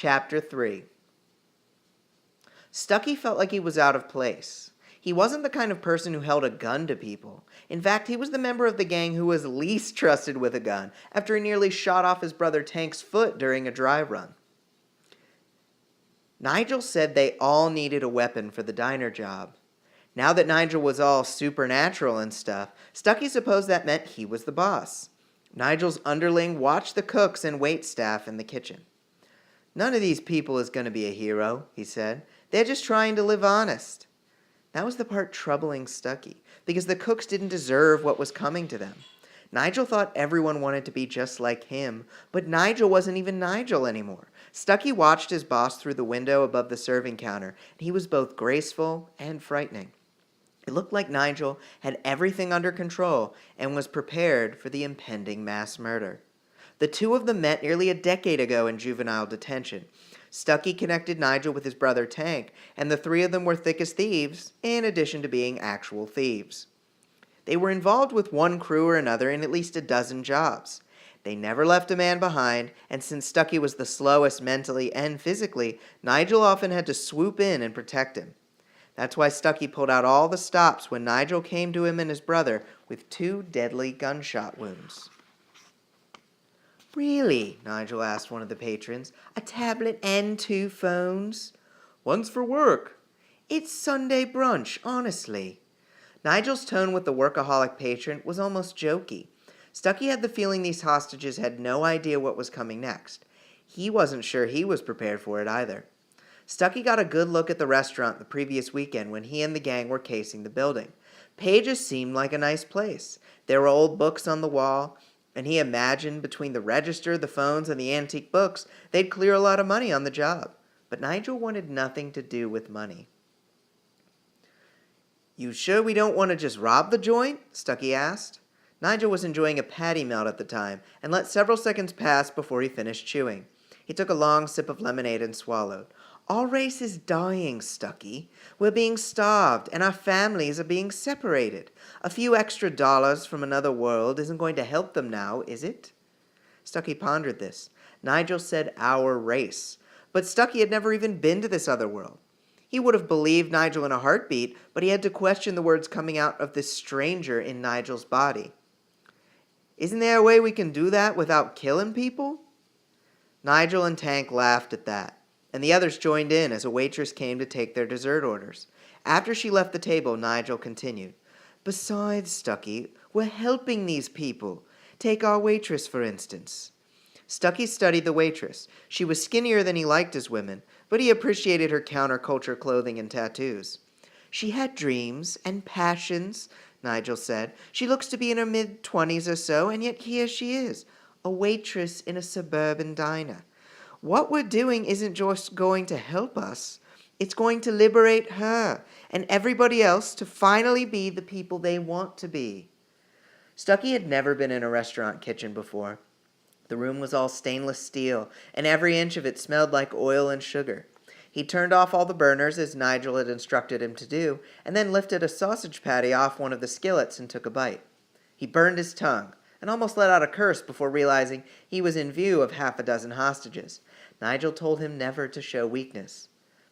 Chapter 3. Stucky felt like he was out of place. He wasn't the kind of person who held a gun to people. In fact, he was the member of the gang who was least trusted with a gun after he nearly shot off his brother Tank's foot during a dry run. Nigel said they all needed a weapon for the diner job. Now that Nigel was all supernatural and stuff, Stucky supposed that meant he was the boss. Nigel's underling watched the cooks and waitstaff in the kitchen. "None of these people is going to be a hero," he said. "They're just trying to live honest." That was the part troubling Stucky, because the cooks didn't deserve what was coming to them. Nigel thought everyone wanted to be just like him, but Nigel wasn't even Nigel anymore. Stucky watched his boss through the window above the serving counter, and he was both graceful and frightening. It looked like Nigel had everything under control and was prepared for the impending mass murder. The two of them met nearly a decade ago in juvenile detention. Stucky connected Nigel with his brother Tank, and the three of them were thick as thieves, in addition to being actual thieves. They were involved with one crew or another in at least a dozen jobs. They never left a man behind, and since Stucky was the slowest mentally and physically, Nigel often had to swoop in and protect him. That's why Stucky pulled out all the stops when Nigel came to him and his brother with 2 deadly gunshot wounds. "Really?" Nigel asked one of the patrons. "A tablet and 2 phones?" "One's for work." "It's Sunday brunch, honestly." Nigel's tone with the workaholic patron was almost jokey. Stucky had the feeling these hostages had no idea what was coming next. He wasn't sure he was prepared for it either. Stucky got a good look at the restaurant the previous weekend when he and the gang were casing the building. Page's seemed like a nice place. There were old books on the wall, and he imagined between the register, the phones, and the antique books, they'd clear a lot of money on the job. But Nigel wanted nothing to do with money. "You sure we don't want to just rob the joint?" Stucky asked. Nigel was enjoying a patty melt at the time, and let several seconds pass before he finished chewing. He took a long sip of lemonade and swallowed. "Our race is dying, Stucky. We're being starved, and our families are being separated. A few extra dollars from another world isn't going to help them now, is it?" Stucky pondered this. Nigel said our race, but Stucky had never even been to this other world. He would have believed Nigel in a heartbeat, but he had to question the words coming out of this stranger in Nigel's body. "Isn't there a way we can do that without killing people?" Nigel and Tank laughed at that, and the others joined in as a waitress came to take their dessert orders. After she left the table, Nigel continued. "Besides, Stucky, we're helping these people. Take our waitress, for instance." Stucky studied the waitress. She was skinnier than he liked as women, but he appreciated her counterculture clothing and tattoos. "She had dreams and passions," Nigel said. "She looks to be in her mid-20s or so, and yet here she is, a waitress in a suburban diner. What we're doing isn't just going to help us. It's going to liberate her and everybody else to finally be the people they want to be." Stucky had never been in a restaurant kitchen before. The room was all stainless steel, and every inch of it smelled like oil and sugar. He turned off all the burners, as Nigel had instructed him to do, and then lifted a sausage patty off one of the skillets and took a bite. He burned his tongue, and almost let out a curse before realizing he was in view of half a dozen hostages. Nigel told him never to show weakness.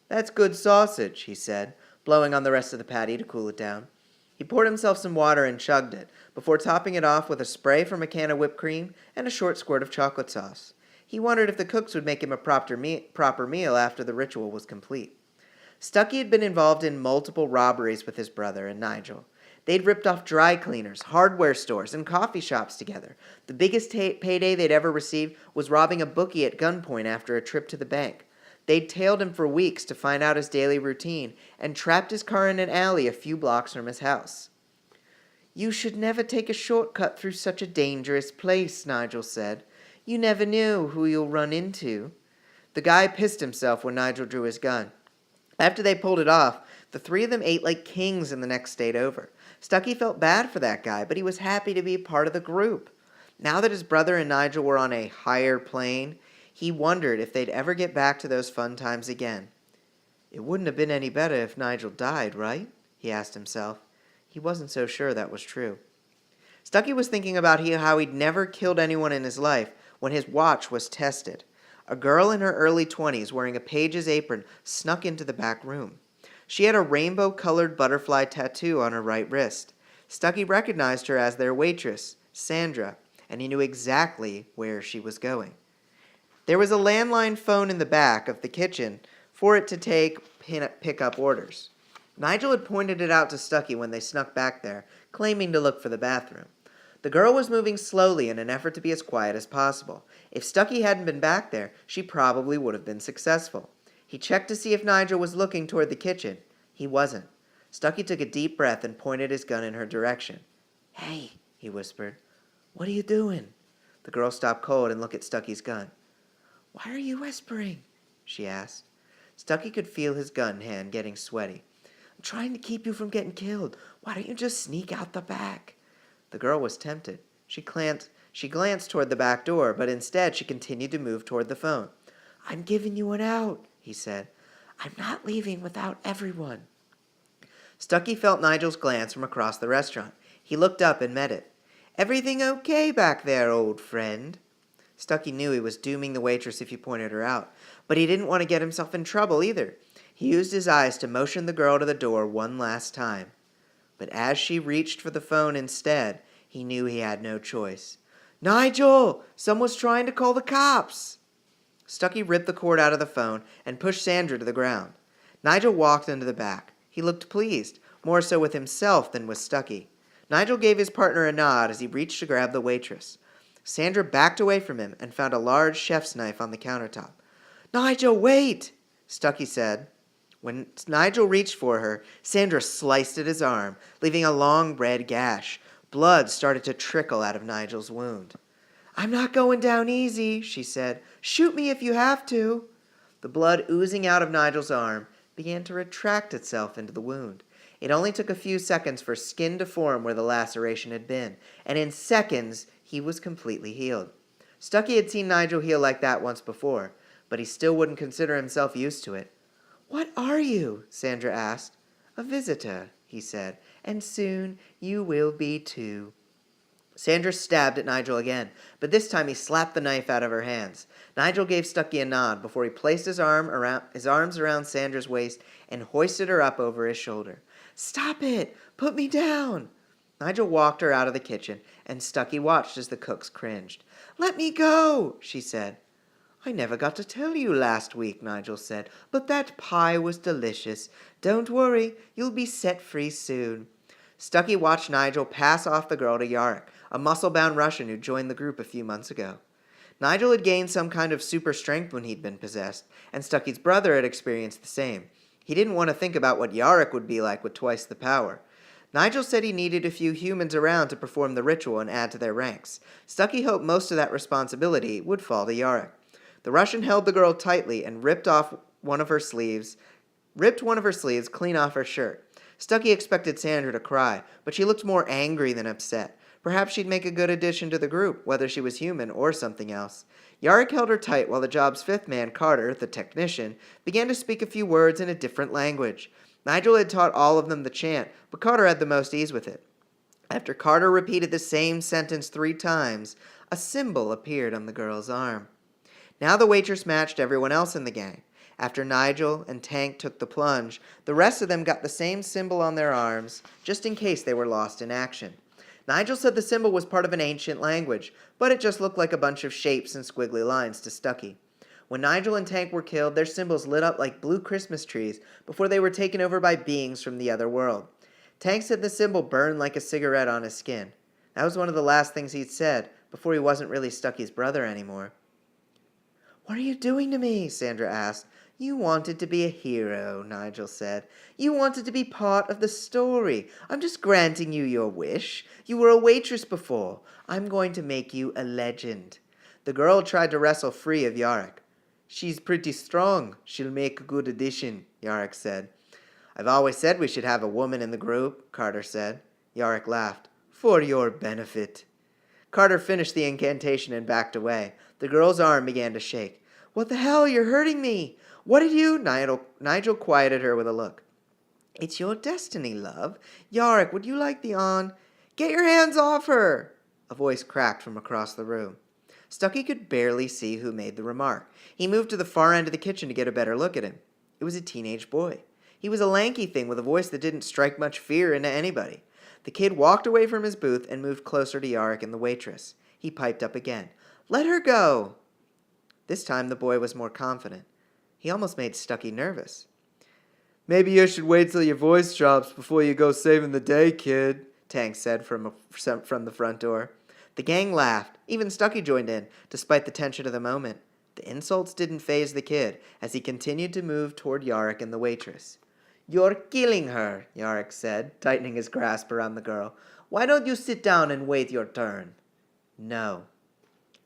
"That's good sausage," he said, blowing on the rest of the patty to cool it down. He poured himself some water and chugged it, before topping it off with a spray from a can of whipped cream and a short squirt of chocolate sauce. He wondered if the cooks would make him a proper meal after the ritual was complete. Stucky had been involved in multiple robberies with his brother and Nigel. They'd ripped off dry cleaners, hardware stores, and coffee shops together. The biggest payday they'd ever received was robbing a bookie at gunpoint after a trip to the bank. They'd tailed him for weeks to find out his daily routine and trapped his car in an alley a few blocks from his house. "You should never take a shortcut through such a dangerous place," Nigel said. "You never know who you'll run into." The guy pissed himself when Nigel drew his gun. After they pulled it off, the three of them ate like kings in the next state over. Stucky felt bad for that guy, but he was happy to be a part of the group. Now that his brother and Nigel were on a higher plane, he wondered if they'd ever get back to those fun times again. "It wouldn't have been any better if Nigel died, right?" he asked himself. He wasn't so sure that was true. Stucky was thinking about how he'd never killed anyone in his life when his watch was tested. A girl in her early 20s wearing a page's apron snuck into the back room. She had a rainbow-colored butterfly tattoo on her right wrist. Stucky recognized her as their waitress, Sandra, and he knew exactly where she was going. There was a landline phone in the back of the kitchen for it to pick up orders. Nigel had pointed it out to Stucky when they snuck back there, claiming to look for the bathroom. The girl was moving slowly in an effort to be as quiet as possible. If Stucky hadn't been back there, she probably would have been successful. He checked to see if Nigel was looking toward the kitchen. He wasn't. Stucky took a deep breath and pointed his gun in her direction. "Hey," he whispered. "What are you doing?" The girl stopped cold and looked at Stucky's gun. "Why are you whispering?" she asked. Stucky could feel his gun hand getting sweaty. "I'm trying to keep you from getting killed. Why don't you just sneak out the back?" The girl was tempted. She glanced toward the back door, but instead she continued to move toward the phone. "I'm giving you an out," he said. "I'm not leaving without everyone." Stucky felt Nigel's glance from across the restaurant. He looked up and met it. "Everything okay back there, old friend?" Stucky knew he was dooming the waitress if he pointed her out, but he didn't want to get himself in trouble either. He used his eyes to motion the girl to the door one last time. But as she reached for the phone instead, he knew he had no choice. "Nigel! Someone's trying to call the cops!" Stucky ripped the cord out of the phone and pushed Sandra to the ground. Nigel walked into the back. He looked pleased, more so with himself than with Stucky. Nigel gave his partner a nod as he reached to grab the waitress. Sandra backed away from him and found a large chef's knife on the countertop. "Nigel, wait!" Stucky said. When Nigel reached for her, Sandra sliced at his arm, leaving a long red gash. Blood started to trickle out of Nigel's wound. "I'm not going down easy," she said. "Shoot me if you have to." The blood oozing out of Nigel's arm began to retract itself into the wound. It only took a few seconds for skin to form where the laceration had been, and in seconds he was completely healed. Stucky had seen Nigel heal like that once before, but he still wouldn't consider himself used to it. "What are you?" Sandra asked. "A visitor," he said, "and soon you will be too." Sandra stabbed at Nigel again, but this time he slapped the knife out of her hands. Nigel gave Stucky a nod before he placed his arms around Sandra's waist and hoisted her up over his shoulder. "Stop it! Put me down!" Nigel walked her out of the kitchen, and Stucky watched as the cooks cringed. "Let me go," she said. "I never got to tell you last week," Nigel said, "but that pie was delicious. Don't worry, you'll be set free soon." Stucky watched Nigel pass off the girl to Yarrick, a muscle-bound Russian who joined the group a few months ago. Nigel had gained some kind of super strength when he'd been possessed, and Stucky's brother had experienced the same. He didn't want to think about what Yarrick would be like with twice the power. Nigel said he needed a few humans around to perform the ritual and add to their ranks. Stucky hoped most of that responsibility would fall to Yarrick. The Russian held the girl tightly and ripped one of her sleeves clean off her shirt. Stucky expected Sandra to cry, but she looked more angry than upset. Perhaps she'd make a good addition to the group, whether she was human or something else. Yarrick held her tight while the job's fifth man, Carter, the technician, began to speak a few words in a different language. Nigel had taught all of them the chant, but Carter had the most ease with it. After Carter repeated the same sentence 3 times, a symbol appeared on the girl's arm. Now the waitress matched everyone else in the gang. After Nigel and Tank took the plunge, the rest of them got the same symbol on their arms, just in case they were lost in action. Nigel said the symbol was part of an ancient language, but it just looked like a bunch of shapes and squiggly lines to Stucky. When Nigel and Tank were killed, their symbols lit up like blue Christmas trees before they were taken over by beings from the other world. Tank said the symbol burned like a cigarette on his skin. That was one of the last things he'd said before he wasn't really Stucky's brother anymore. "What are you doing to me?" Sandra asked. "You wanted to be a hero," Nigel said. "You wanted to be part of the story. I'm just granting you your wish. You were a waitress before. I'm going to make you a legend." The girl tried to wrestle free of Yarrick. "She's pretty strong. She'll make a good addition," Yarrick said. "I've always said we should have a woman in the group," Carter said. Yarrick laughed. "For your benefit." Carter finished the incantation and backed away. The girl's arm began to shake. "What the hell? You're hurting me." "What did you—" Nigel quieted her with a look. "It's your destiny, love. Yarrick, would you like the on—" "Get your hands off her!" A voice cracked from across the room. Stucky could barely see who made the remark. He moved to the far end of the kitchen to get a better look at him. It was a teenage boy. He was a lanky thing with a voice that didn't strike much fear into anybody. The kid walked away from his booth and moved closer to Yarick and the waitress. He piped up again. "Let her go!" This time the boy was more confident. He almost made Stucky nervous. "Maybe you should wait till your voice drops before you go saving the day, kid," Tank said from the front door. The gang laughed. Even Stucky joined in, despite the tension of the moment. The insults didn't faze the kid, as he continued to move toward Yarick and the waitress. "You're killing her," Yarick said, tightening his grasp around the girl. "Why don't you sit down and wait your turn?" "No."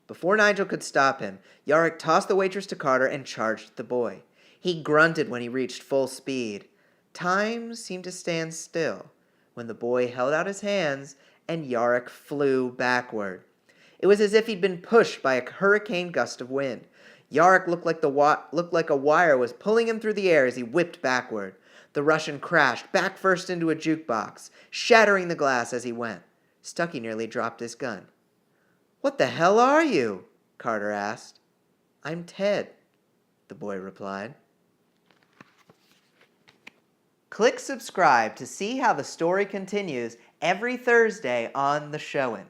Before Nigel could stop him, Yarick tossed the waitress to Carter and charged the boy. He grunted when he reached full speed. Time seemed to stand still when the boy held out his hands and Yarick flew backward. It was as if he'd been pushed by a hurricane gust of wind. Yarick looked like a wire was pulling him through the air as he whipped backward. The Russian crashed back first into a jukebox, shattering the glass as he went. Stucky nearly dropped his gun. "What the hell are you?" Carter asked. "I'm Ted," the boy replied. Click subscribe to see how the story continues every Thursday on The Showin'.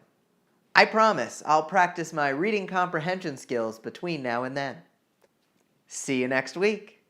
I promise I'll practice my reading comprehension skills between now and then. See you next week.